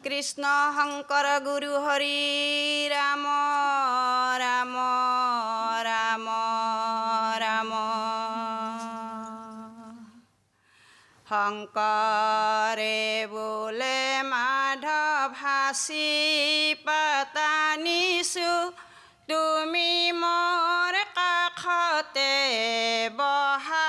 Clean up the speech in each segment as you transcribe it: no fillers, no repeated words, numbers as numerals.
কৃষ্ণ শংকৰ গুৰু হৰি ৰাম ৰাম ৰাম ৰাম শংকৰে বোলে মাধৱ হাসি পাতা নিছো তুমি মোৰ কাষতে বহা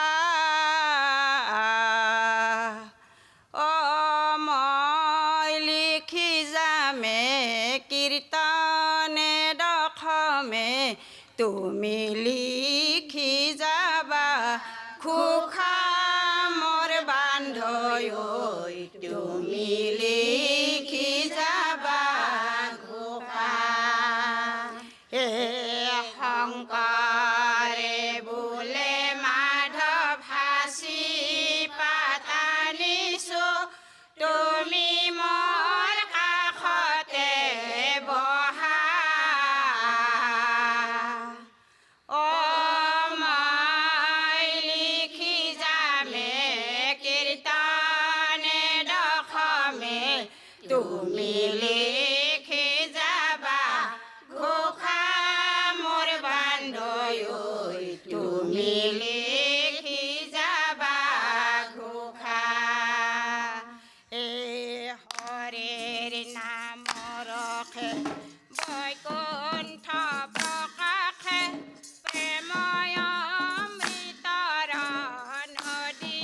কীৰ্তনে দশমে তুমি লিখি যাবা খুখা মোৰ বান্ধৈ তুমি লিখি যাবা খুখা হে শংকৰে বোলে মাধৱ হাসি পাতা নিছো তুমি মোৰ কাষতে বহা মই লিখি যামে কীৰ্তনে দশমে তুমি লিখি যাবা ঘোষা মোৰ বান্ধৈ তুমি লিখি যাবা ঘোষা হৰেৰ নাম ৰখে বৈকুণ্ঠ প্ৰকাশে প্ৰেময় অমৃতৰ নদী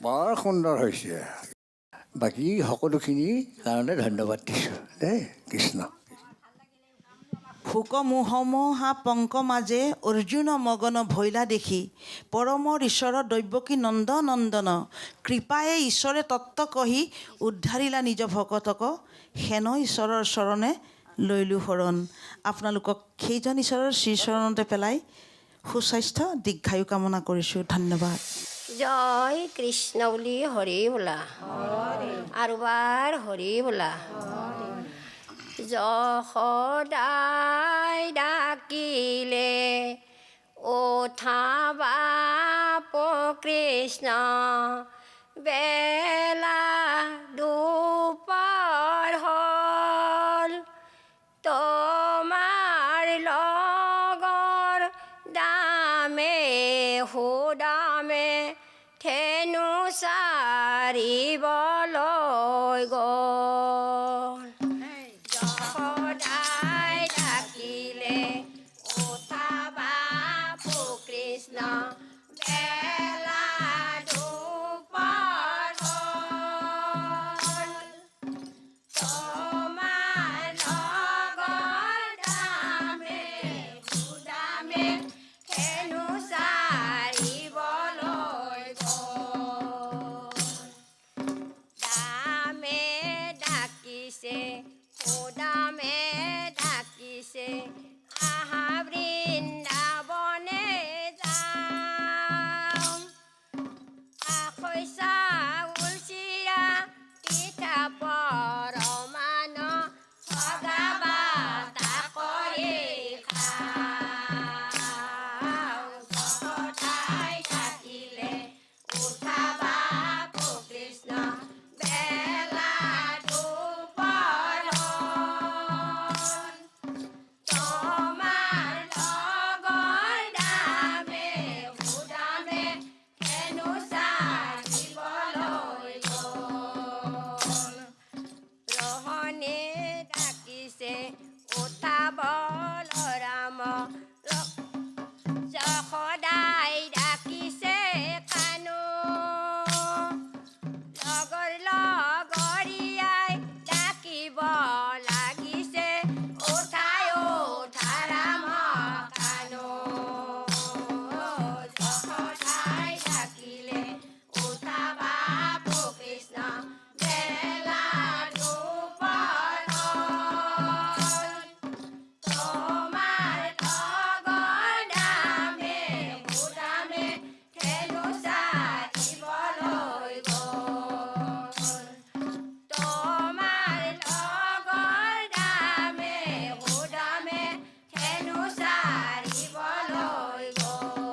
বৰ সুন্দৰ হৈছে। বাকী সকলোখিনিৰ কাৰণে ধন্যবাদ দিছোঁ দেই। কৃষ্ণ। শোকমোহমোহা পংক মাজে অৰ্জুন মগন ভৈলা দেখি পৰমৰ ঈশ্বৰৰ দৈৱকী নন্দ নন্দন কৃপায়ে ঈশ্বৰে তত্ত্ব কহি উদ্ধাৰিলা নিজ ভকতক হেন ঈশ্বৰৰ চৰণে লৈলো শৰণ। আপোনালোকক সেইজন ঈশ্বৰৰ শ্ৰীচৰণতে পেলাই সুস্বাস্থ্য দীৰ্ঘায়ু কামনা কৰিছোঁ। ধন্যবাদ। জয় কৃষ্ণ বুলি হৰি বোলা আৰু বাৰ হৰি বোলা। যশোদাই ডাকিলে উঠা বাপ কৃষ্ণ বেলা দুপৰ হ'ল তোমাৰ লগৰ দামে সুদামে ধেনু চাৰিবলৈ গ'ল। যশোদাই ডাকিলে উঠা বাপু কৃষ্ণ বেলা দুপৰ হ'ল তোমাৰ লগৰ দামে সুদামে ধেনু চাৰিবলৈ গ'ল। দামে ডাকিছে সুদামে ডাকিছে আহা বৃন্দাবনে যাওঁ। আখৈ চাউল চিৰা পিঠা পৰমান ভগা বাটা কৰি খাওঁ। যশোদাই ডাকিলে উঠা বাপু কৃষ্ণ বেলা দুপৰ হ'ল তোমাৰ লগৰ দামে সুদামে ধেনু চাৰিবলৈ গ'ল। ৰহনে ডাকিছে উঠা বলৰাম যশোদাই ডাকিছে কানু লগৰ লগৰীয়াই ডাকিব লাগিছে উঠাই উঠা ৰাম কানু। যশোদাই ডাকিলে উঠা বাপু কৃষ্ণ বেলা দুপৰ হ'ল তোমাৰ লগৰ দামে সুদামে ধেনু চাৰিবলৈ গ'ল। তোমাৰ লগৰ দামে সুদামে ধেনু চাৰিবলৈ গ'ল।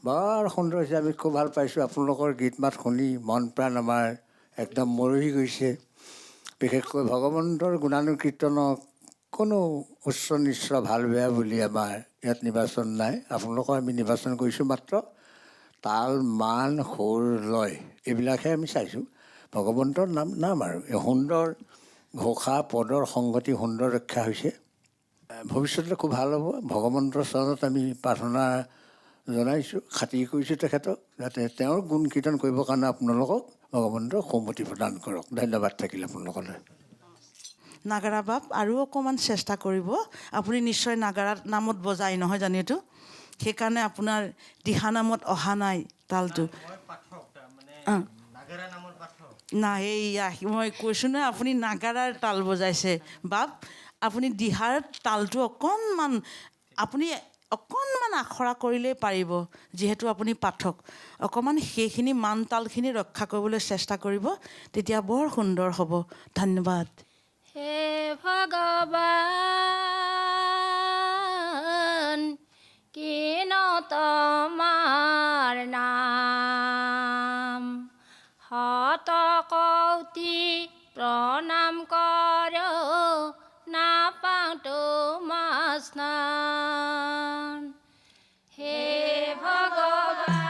বৰ সুন্দৰ হৈছে। আমি খুব ভাল পাইছোঁ আপোনালোকৰ গীত মাত শুনি। মন প্ৰাণ আমাৰ একদম মৰহি গৈছে। বিশেষকৈ ভগৱন্তৰ গুণানুকীৰ্তনক কোনো উচ্চ নিচ্চ ভাল বেয়া বুলি আমাৰ ইয়াত নিৰ্বাচন নাই। আপোনালোকৰ আমি নিৰ্বাচন কৰিছোঁ মাত্ৰ তাল, মান, সুৰ, লয় এইবিলাকহে আমি চাইছোঁ। ভগৱন্তৰ নাম আৰু এই সুন্দৰ ঘোষা পদৰ সংগতি সুন্দৰ ৰক্ষা হৈছে। ভৱিষ্যতে খুব ভাল হ'ব। ভগৱন্তৰ চৰণত আমি প্ৰাৰ্থনা জনাইছোঁ, খাতি কৰিছোঁ তেখেতক, যাতে তেওঁৰ গুণ কীৰ্তন কৰিবৰ কাৰণে আপোনালোকক ভগৱন্তৰ সন্মতি প্ৰদান কৰক। ধন্যবাদ থাকিল আপোনালোকলৈ। নাগাৰা বাপ আৰু অকণমান চেষ্টা কৰিব। আপুনি নিশ্চয় নাগাৰা নামত বজায় নহয় জানো এইটো? সেইকাৰণে আপোনাৰ দিহানামত অহা নাই তালটো। নাই এইয়া মই কৈছোঁ নহয় আপুনি নাগাৰাৰ তাল বজাইছে বাপ। আপুনি দিহাৰ তালটো অকণমান আখৰা কৰিলেই পাৰিব, যিহেতু আপুনি পাঠক। অকণমান সেইখিনি মান তালখিনি ৰক্ষা কৰিবলৈ চেষ্টা কৰিব, তেতিয়া বৰ সুন্দৰ হ'ব। ধন্যবাদ। হে ভগৱান কিন তোমাৰ নাম, শত কৌটি প্ৰণাম কৰ নাপাওঁ তোমাৰ স্নান। হে ভগৱান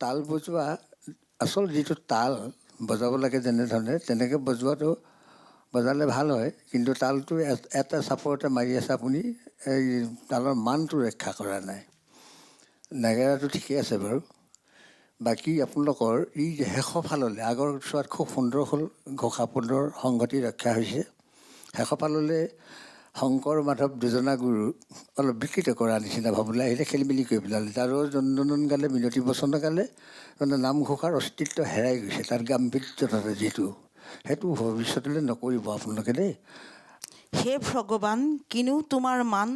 তাল বজোৱা আচল যিটো তাল বজাব লাগে যেনেধৰণে তেনেকৈ বজালে ভাল হয়, কিন্তু তালটো এটা চাপৰতে মাৰি আছে আপুনি, এই তালৰ মানটো ৰক্ষা কৰা নাই। নেগেৰাটো ঠিকেই আছে বাৰু। বাকী আপোনালোকৰ এই শেষৰ ফাললৈ আগৰ চোৱাত খুব সুন্দৰ হ'ল, ঘোষাপদৰ সংগতি ৰক্ষা হৈছে। শেষৰ ফাললৈ শংকৰ মাধৱ দুজনা গুৰু অলপ বিকৃত কৰা নিচিনা ভাবলৈ আহিলে, খেলি মেলি কৰি পেলালে। তাৰো জনদনন গালে, মিনতী বচন গালে, মানে নামঘোষাৰ অস্তিত্ব হেৰাই গৈছে। তাৰ গাম্ভীৰ্যতা যিটো, সেইটো ভৱিষ্যতলৈ নকৰিব আপোনালোকে দেই। হে ভগৱান, কিনো তোমাৰ মান,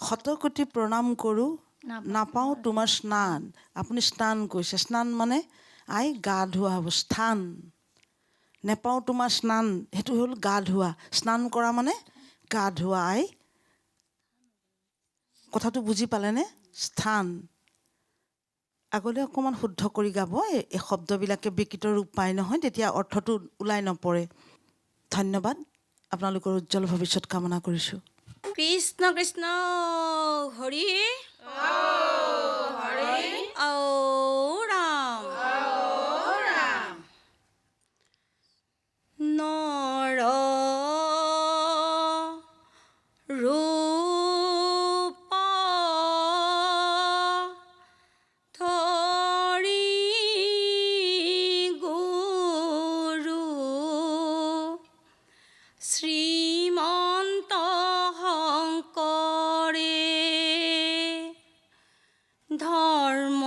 শতকোটি প্ৰণাম কৰোঁ, নাপাওঁ তোমাৰ স্নান। আপুনি স্নান কৰিছে, স্নান মানে আই গা ধোৱা হ'ব, স্থান। নেপাওঁ তোমাৰ স্নান, সেইটো হ'ল গা ধোৱা। স্নান কৰা মানে গা ধোৱা। আই কথাটো বুজি পালেনে? স্থান। আগলৈ অকণমান শুদ্ধ কৰি গাব, এই শব্দবিলাকে বিকৃত ৰূপ পায় নহয়, তেতিয়া অৰ্থটো ওলাই নপৰে। ধন্যবাদ, আপোনালোকৰ উজ্জ্বল ভৱিষ্যত কামনা কৰিছোঁ। কৃষ্ণ কৃষ্ণ হৰি ঔ ৰাম নৰ ৰূপ ধৰি গুৰু শ্ৰীমন্ত শংকৰে ধৰ্ম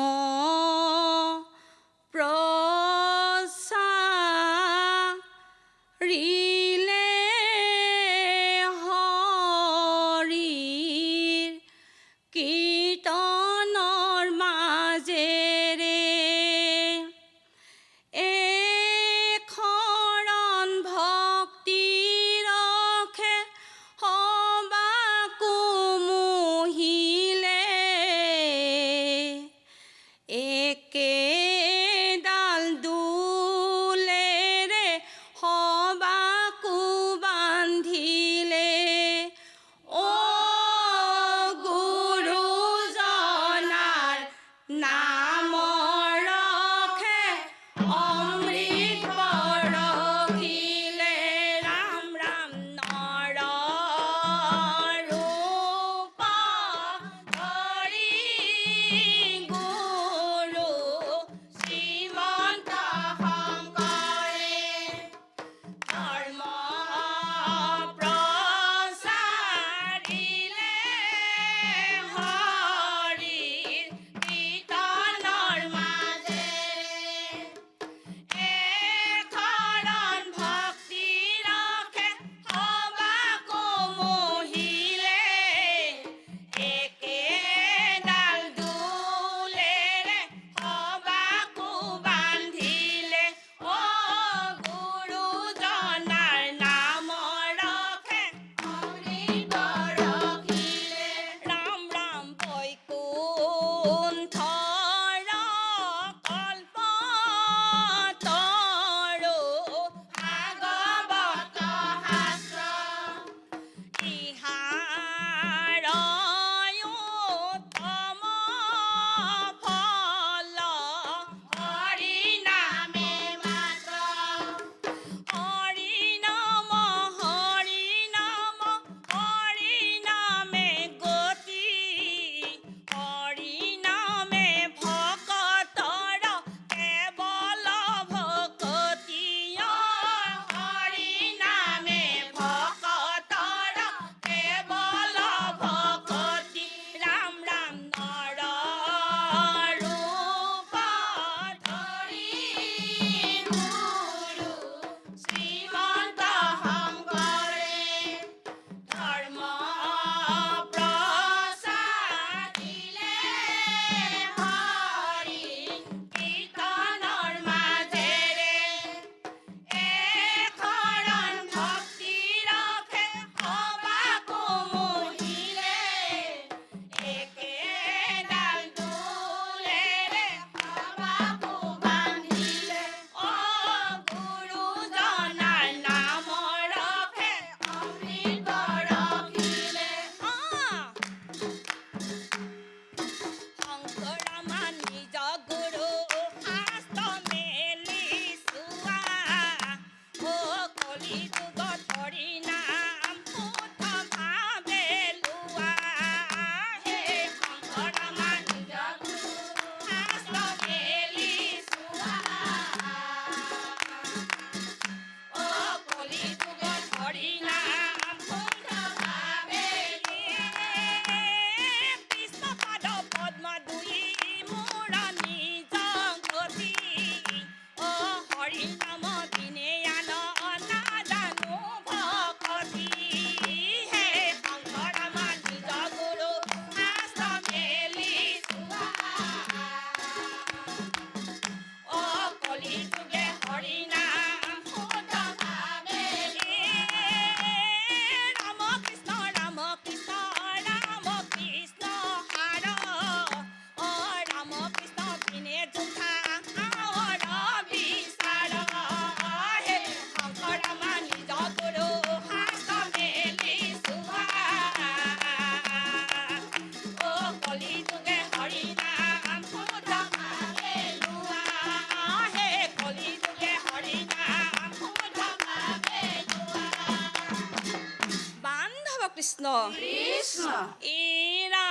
ই ৰাম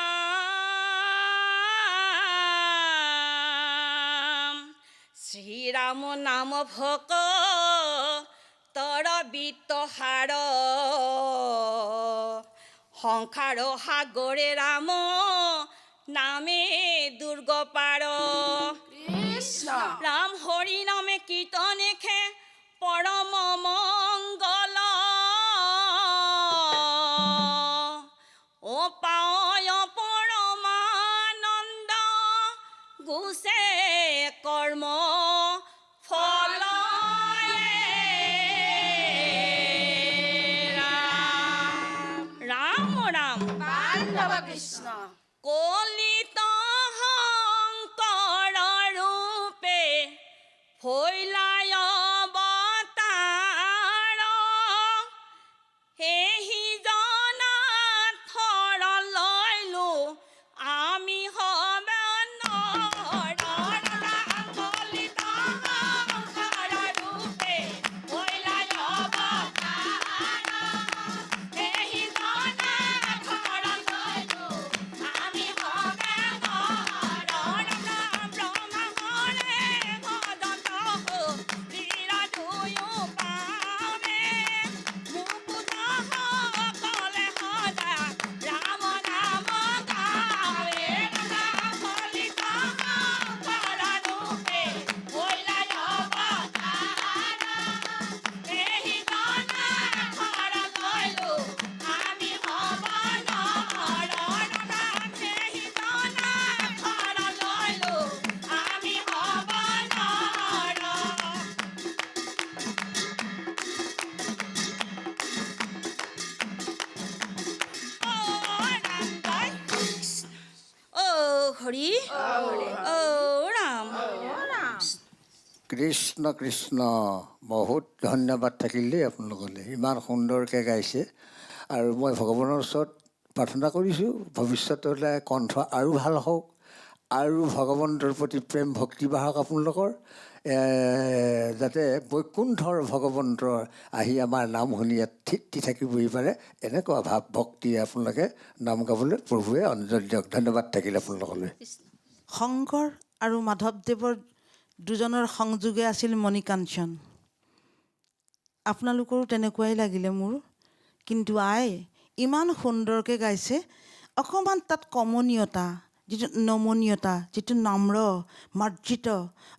শ্ৰীৰাম নাম ভক তৰ বিত্তহাৰ সংসাৰ সাগৰে ৰাম নামে দুৰ্গ পাৰ ৰাম হৰি নামে কীৰ্তনে খে পৰম মংগল ও পায় পৰমানন্দ গুছে কৰ্ম ফল ৰাম ৰাম কলিত শংকৰ ৰূপে ভৈলায় অৱতাৰ সেহি জনাথৰ লৈলো আমি হবে কলিত শংকৰ ৰূপে ভৈলায় অৱতাৰ সেহি জনাথৰ লৈলো আমি হবে ব্ৰহ্মহৰে ভদন্ত বীৰা দুয়ো পাৱে মুকুট সকলে সদা ৰাম নাম গাৱে কলিত শংকৰ ৰূপে ভৈলায় অৱতাৰ সেহি জনাথৰ লৈলো আমি হব সেহি জনাথৰ লৈলো আমি হব ও হৰি ও ৰাম কৃষ্ণ কৃষ্ণ বহুত ধন্যবাদ থাকিল দেই আপোনালোকলৈ ইমান সুন্দৰকৈ গাইছে আৰু মই ভগৱানৰ ওচৰত প্ৰাৰ্থনা কৰিছোঁ ভৱিষ্যতলৈ কণ্ঠ আৰু ভাল হওক আৰু ভগৱন্তৰ প্ৰতি প্ৰেম ভক্তি বাঢ়ক আপোনালোকৰ যাতে বৈকুণ্ঠৰ ভগৱন্তৰ আহি আমাৰ নাম শুনি ইয়াত থিতি থাকিবহি পাৰে এনেকুৱা ভাৱ ভক্তি আপোনালোকে নাম গাবলৈ প্ৰভুৱে অনুযোগ দিয়ক ধন্যবাদ থাকিল আপোনালোকলৈ শংকৰ আৰু মাধৱদেৱৰ দুজনৰ সংযোগে আছিল মণিকাঞ্চন আপোনালোকৰো তেনেকুৱাই লাগিলে মোৰ কিন্তু ইমান সুন্দৰকৈ গাইছে অকণমান তাত কমনীয়তা যিটো নমনীয়তা যিটো নম্ৰ মাৰ্জিত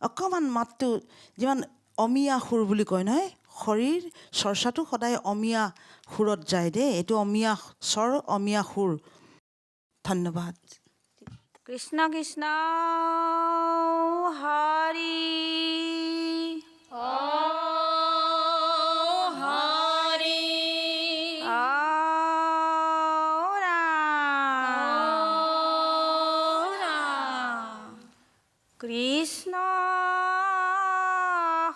অকণমান মাতটো যিমান অমিয়া সুৰ বুলি কয় নহয় শৰীৰ চৰ্চাটো সদায় অমিয়া সুৰত যায় দেই এইটো অমিয়া স্বৰ অমিয়া সুৰ ধন্যবাদ কৃষ্ণ কৃষ্ণ হৰি হৰি কৃষ্ণ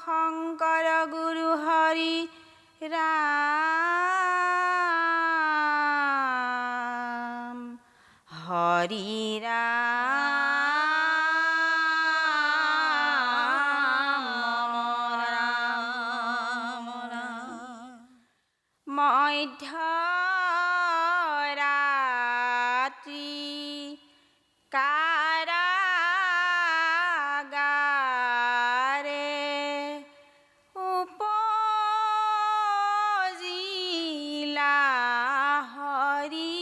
শংকৰ গুৰু হৰি ৰাম হৰি ৰাম মধ্যৰাত্ৰি কাৰাগাৰে উপজিলা হৰি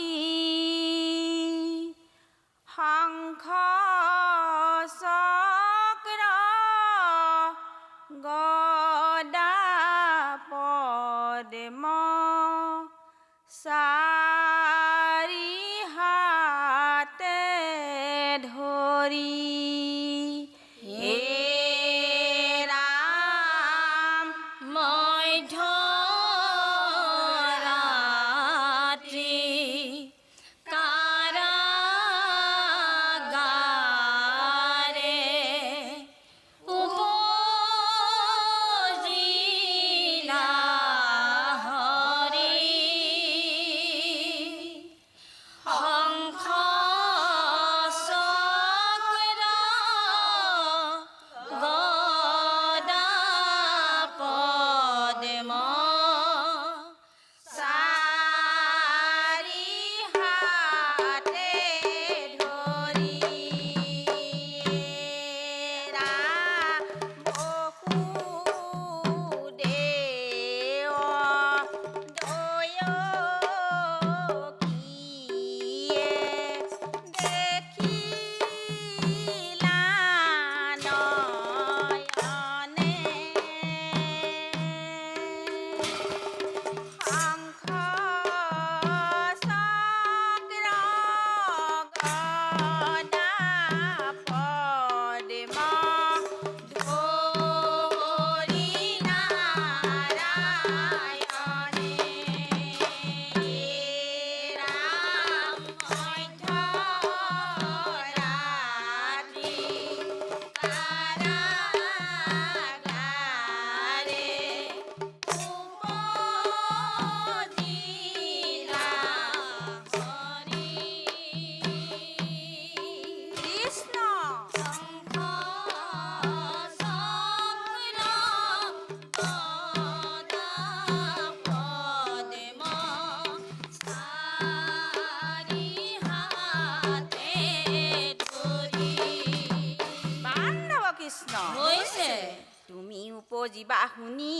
তুমি উপজিবা শুনি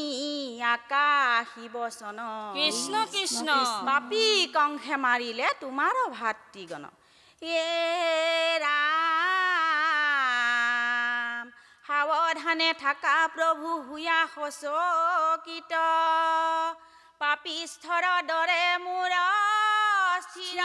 আকাশী বচন কৃষ্ণ কৃষ্ণ পাপী কংসে মাৰিলে তোমাৰ ভাতৃগণ এ ৰাম সাৱধানে থাকা প্ৰভু হুয়া সচকিত পাপীস্থৰ দৰে মোৰ স্থিৰ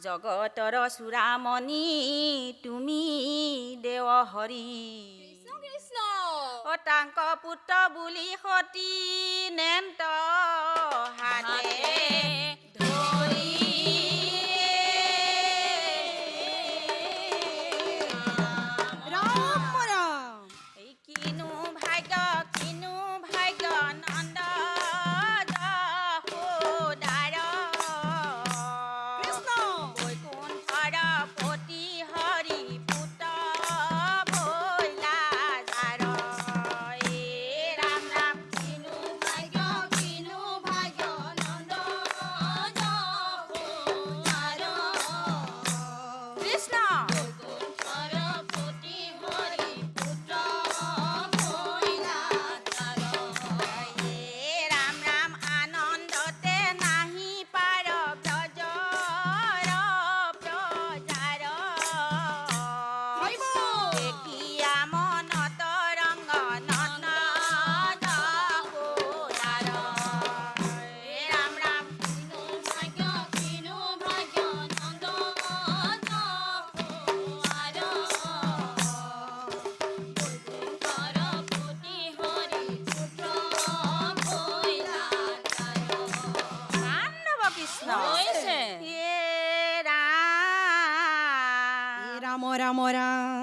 জগতৰ চূড়ামণি তুমি দেৱ হৰি অতাংক পুত্ৰ বুলি সতী নেন্ত হাতে ধৰি ৰাম ৰাম এই কিনো ভাগ্য নন্দ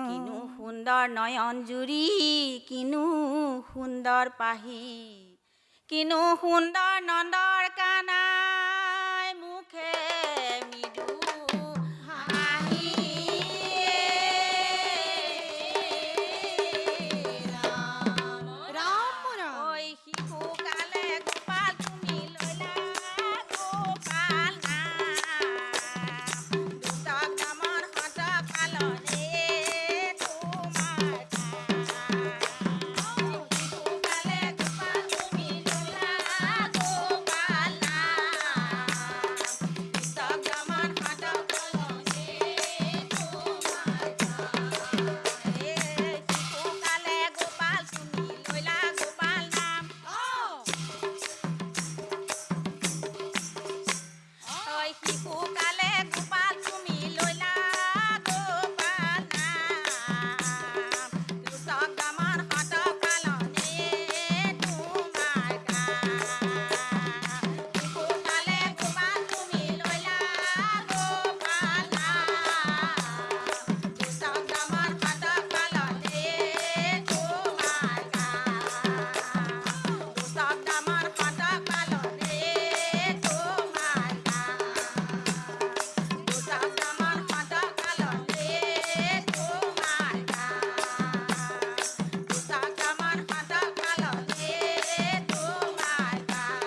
কিনো সুন্দৰ নয়ন জুৰি কিনো সুন্দৰ পাহি কিনো সুন্দৰ নন্দৰ কানাই মুখে মৃদু হাঁহি কামান সদা কালতে তোমাৰ গান। দুটা কামান সদা কালতে তোমাৰ গান।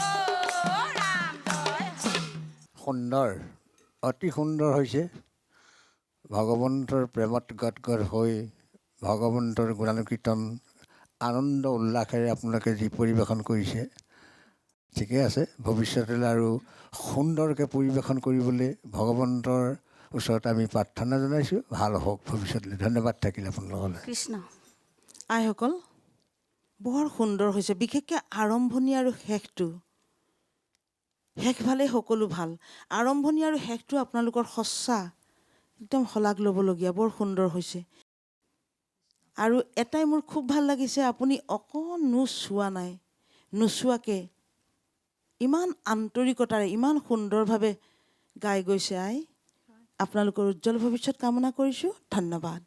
অ' ৰাম জয় হৰি। সুন্দৰ, অতি সুন্দৰ হৈছে। ভগৱন্তৰ প্ৰেমত গদগদ হৈ ভগৱন্তৰ গুণানুকীৰ্তন আনন্দ উল্লাসেৰে আপোনালোকে যি পৰিৱেশন কৰিছে, ঠিকে আছে। ভৱিষ্যতলৈ আৰু সুন্দৰকৈ পৰিৱেশন কৰিবলৈ ভগৱন্তৰ ওচৰত আমি প্ৰাৰ্থনা জনাইছোঁ, ভাল হওক ভৱিষ্যতলৈ। ধন্যবাদ থাকিল আপোনালোকলৈ। কৃষ্ণ। আইসকল বৰ সুন্দৰ হৈছে, বিশেষকৈ আৰম্ভণি আৰু শেষটো। শেষফালে সকলো ভাল, আৰম্ভণি আৰু শেষটো আপোনালোকৰ সঁচা একদম শলাগ ল'বলগীয়া, বৰ সুন্দৰ হৈছে। আৰু এটাই মোৰ খুব ভাল লাগিছে, আপুনি অকণো চোৱা নাই, নোচোৱাকৈ ইমান আন্তৰিকতাৰে ইমান সুন্দৰভাৱে গাই গৈছে। আই আপোনালোকৰ উজ্জ্বল ভৱিষ্যত কামনা কৰিছোঁ। ধন্যবাদ।